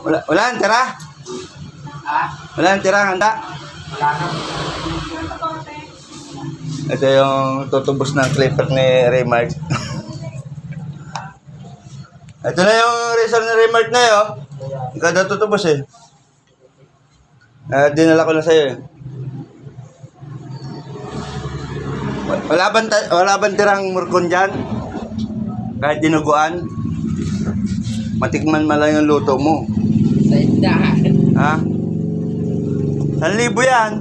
Wala ang tira? Ah, Wala ang tira, handa? wala na. Ito yung tutubos ng clipper ni Raymart. Ito na yung razor ni Raymart na yun. Ikaw daw tutubos eh. Dinala ko na sa'yo eh. Wala bang tirang murkon dyan? Kahit dinuguan? Matikman mo lang yung luto mo. Sa indahan. Ha? 1,000 yan.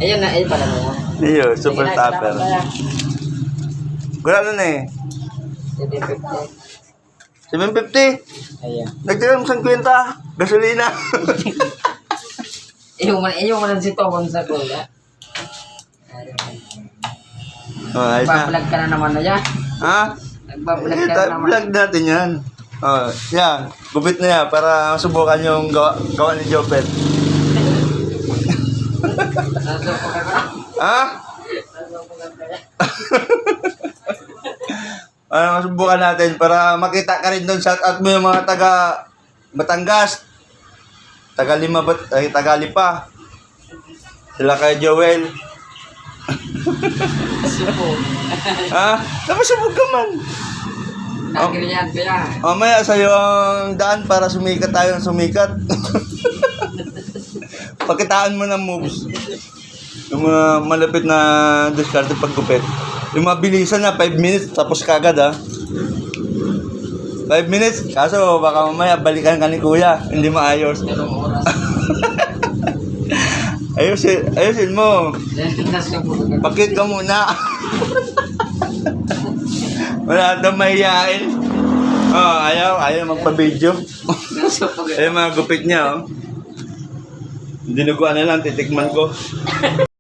Ayun na, ayun pala mo. Iyo, super topper. Gula na eh. 750. 750. Ayun. Nagtira mo 50. Gasolina. Iyo mo lang si Tobon sa kuya. Oh, ayos na. Nagbablog ka na naman na yan. Ha? Nagbablog ka na naman. Vlog natin yan. Oh, yan. Gupit na yan para masubukan yung gawa ni Jopet. Nasa po ka na. Ha? Nasa po ka na. Masubukan natin para makita ka rin doon. Shout out mo yung mga taga Batangas. Taga Lipa. Sila kay Joel. Subog. Ha? Napasubog ka man. Nagkiriyan ko yan. Mamaya sa'yo ang daan para sumikat tayo ng sumikat. Pakitaan mo ng moves. Yung mga malapit na diskarte paggupit. Yung mabilisan na 5 minutes tapos kagad ha. 5 minutes. Kaso baka mamaya balikan ka ni kuya. Hindi maayos. Dalawang oras. Ayusin mo. Tingnas ka po. Pakit ka muna. Wala daw mahihain. Oh, ayaw magpa-video. Nasa po ka na. Ayun mga gupit niya oh. Dinuguan na lang, titikman ko.